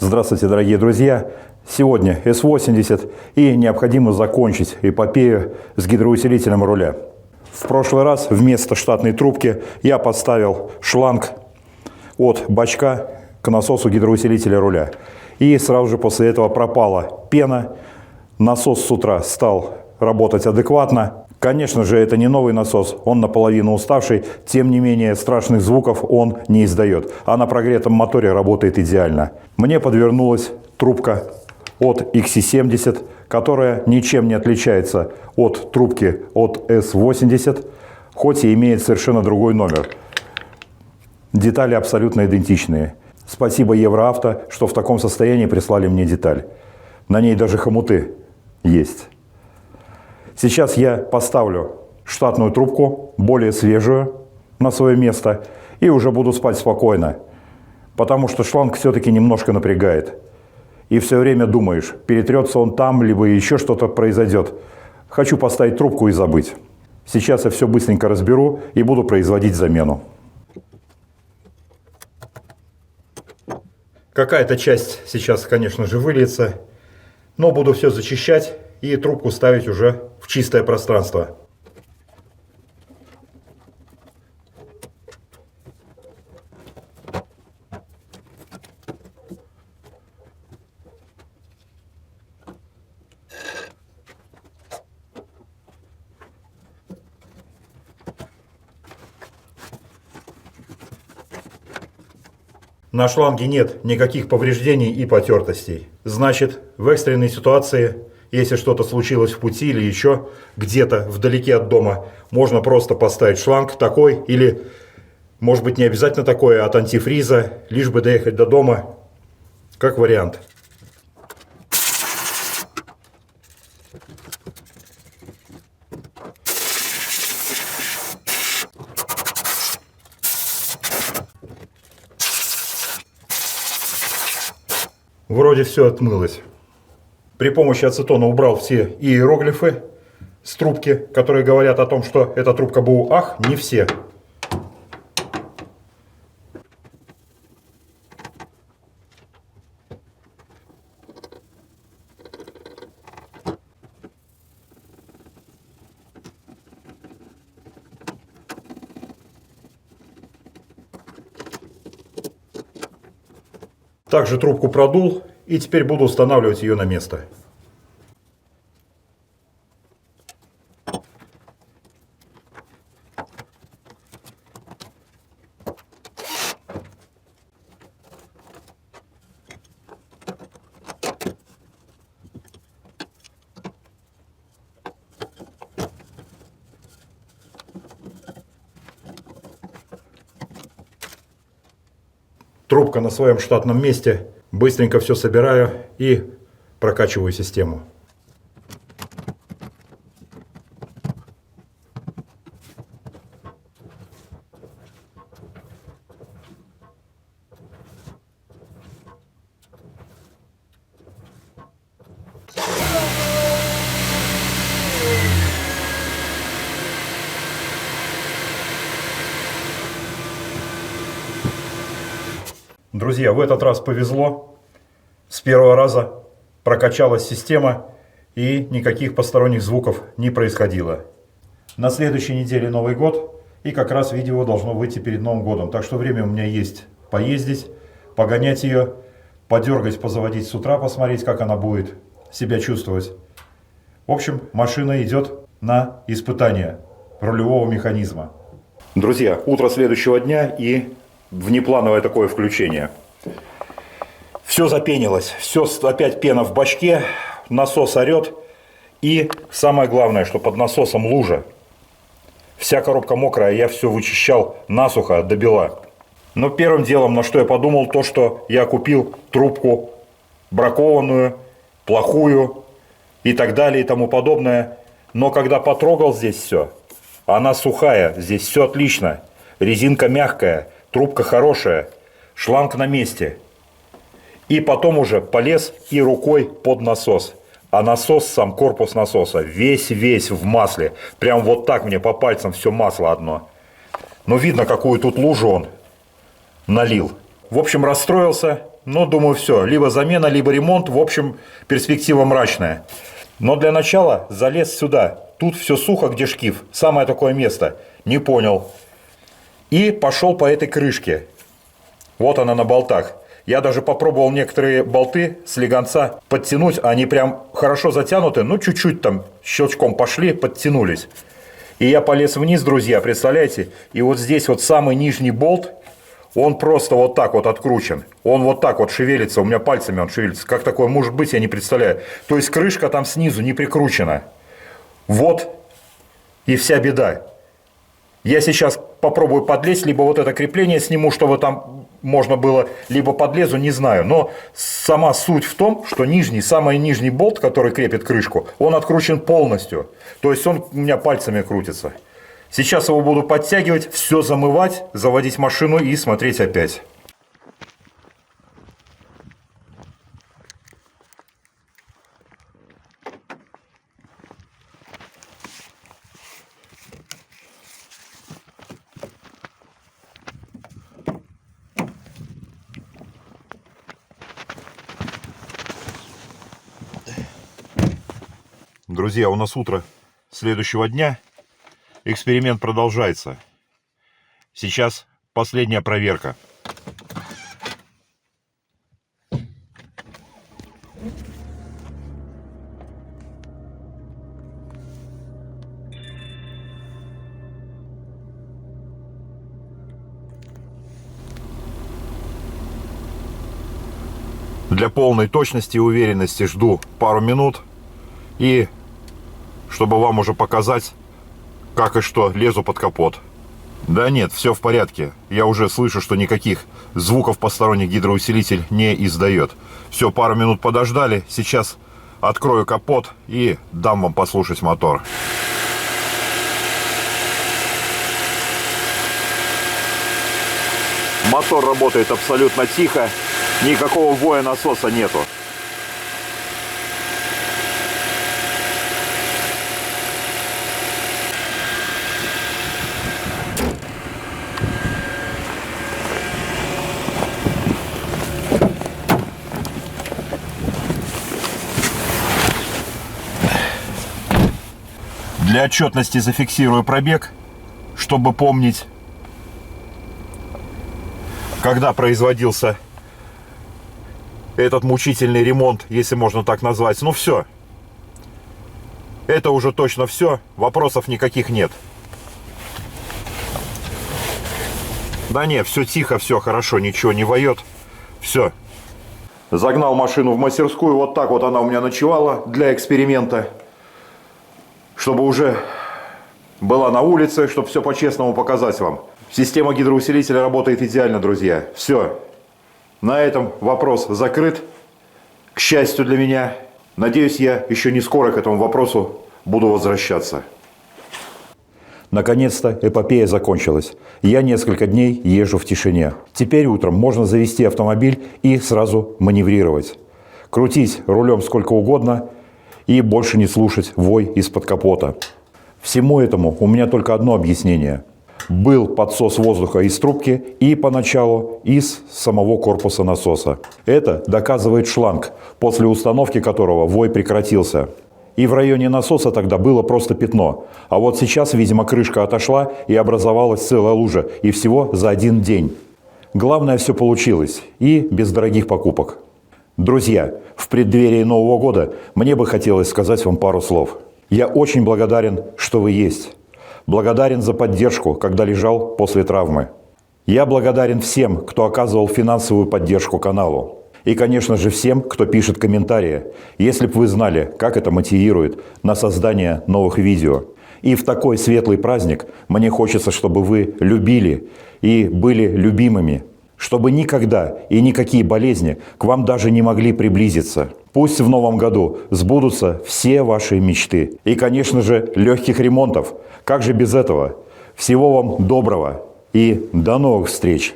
Здравствуйте, дорогие друзья! Сегодня С-80 и необходимо закончить эпопею с гидроусилителем руля. В прошлый раз вместо штатной трубки я подставил шланг от бачка к насосу гидроусилителя руля. И сразу же после этого пропала пена. Насос с утра стал работать адекватно. Конечно же, это не новый насос, он наполовину уставший, тем не менее страшных звуков он не издает, а на прогретом моторе работает идеально. Мне подвернулась трубка от XC70, которая ничем не отличается от трубки от S80, хоть и имеет совершенно другой номер. Детали абсолютно идентичные. Спасибо Евроавто, что в таком состоянии прислали мне деталь. На ней даже хомуты есть. Сейчас я поставлю штатную трубку, более свежую, на свое место, и уже буду спать спокойно, потому что шланг все-таки немножко напрягает. И все время думаешь, перетрется он там, либо еще что-то произойдет. Хочу поставить трубку и забыть. Сейчас я все быстренько разберу и буду производить замену. Какая-то часть сейчас, конечно же, выльется, но буду все зачищать и трубку ставить уже в чистое пространство. На шланге нет никаких повреждений и потертостей. Значит, в экстренной ситуации, если что-то случилось в пути или еще где-то вдалеке от дома, можно просто поставить шланг такой или, может быть, не обязательно такой, от антифриза, лишь бы доехать до дома, как вариант. Вроде все отмылось. При помощи ацетона убрал все иероглифы с трубки, которые говорят о том, что эта трубка БУ. Ах, не все. Также трубку продул и теперь буду устанавливать ее на место. Трубка на своем штатном месте. Быстренько все собираю и прокачиваю систему. Друзья, в этот раз повезло. С первого раза прокачалась система и никаких посторонних звуков не происходило. На следующей неделе Новый год, и как раз видео должно выйти перед Новым годом. Так что время у меня есть поездить, погонять ее, подергать, позаводить с утра, посмотреть, как она будет себя чувствовать. В общем, машина идет на испытание рулевого механизма. Друзья, утро следующего дня и внеплановое такое включение. Все запенилось, все опять пена в бачке, насос орет. И самое главное, что под насосом лужа. Вся коробка мокрая, я все вычищал насухо до бела. Но первым делом, на что я подумал, то, что я купил трубку бракованную, плохую и так далее и тому подобное. Но когда потрогал здесь все, она сухая, здесь все отлично. Резинка мягкая, трубка хорошая, шланг на месте. И потом уже полез и рукой под насос. А насос, сам корпус насоса, весь в масле. Прям вот так мне по пальцам все масло одно. Но видно, какую тут лужу он налил. В общем, расстроился Ну, думаю, все. Либо замена, либо ремонт. В общем, перспектива мрачная. Но для начала залез сюда. Тут все сухо, где шкив. Самое такое место. Не понял. И пошел по этой крышке. Вот она на болтах. Я даже попробовал некоторые болты с легонца подтянуть. Они прям хорошо затянуты. Ну, чуть-чуть там щелчком пошли, подтянулись. И я полез вниз, друзья, представляете? И вот здесь вот самый нижний болт, он просто вот так вот откручен. Он вот так вот шевелится, у меня пальцами он шевелится. Как такое может быть, я не представляю. То есть крышка там снизу не прикручена. Вот и вся беда. Я сейчас попробую подлезть, либо вот это крепление сниму, чтобы там можно было, либо подлезу, не знаю. Но сама суть в том, что нижний, самый нижний болт, который крепит крышку, он откручен полностью. То есть он у меня пальцами крутится. Сейчас его буду подтягивать, все замывать, заводить машину и смотреть опять. Друзья, у нас утро следующего дня. Эксперимент продолжается. Сейчас последняя проверка. Для полной точности и уверенности жду пару минут. И чтобы вам уже показать, как и что, лезу под капот. Да нет, все в порядке. Я уже слышу, что никаких звуков посторонних гидроусилитель не издает. Все, пару минут подождали. Сейчас открою капот и дам вам послушать мотор. Мотор работает абсолютно тихо. Никакого воя насоса нету. Для отчетности зафиксирую пробег, чтобы помнить, когда производился этот мучительный ремонт, если можно так назвать. Ну все, это уже точно все, вопросов никаких нет. Да нет, все тихо, все хорошо, ничего не воет, все. Загнал машину в мастерскую, вот так вот она у меня ночевала для эксперимента. Чтобы уже была на улице, чтобы все по-честному показать вам. Система гидроусилителя работает идеально, друзья. Все. На этом вопрос закрыт. К счастью для меня. Надеюсь, я еще не скоро к этому вопросу буду возвращаться. Наконец-то эпопея закончилась. Я несколько дней езжу в тишине. Теперь утром можно завести автомобиль и сразу маневрировать. Крутить рулем сколько угодно и больше не слушать вой из-под капота. Всему этому у меня только одно объяснение. Был подсос воздуха из трубки и поначалу из самого корпуса насоса. Это доказывает шланг, после установки которого вой прекратился. И в районе насоса тогда было просто пятно. А вот сейчас, видимо, крышка отошла и образовалась целая лужа. И всего за один день. Главное, все получилось. И без дорогих покупок. Друзья, в преддверии Нового года мне бы хотелось сказать вам пару слов. Я очень благодарен, что вы есть. Благодарен за поддержку, когда лежал после травмы. Я благодарен всем, кто оказывал финансовую поддержку каналу. И, конечно же, всем, кто пишет комментарии, если бы вы знали, как это мотивирует на создание новых видео. И в такой светлый праздник мне хочется, чтобы вы любили и были любимыми. Чтобы никогда и никакие болезни к вам даже не могли приблизиться. Пусть в новом году сбудутся все ваши мечты. И, конечно же, легких ремонтов. Как же без этого? Всего вам доброго и до новых встреч!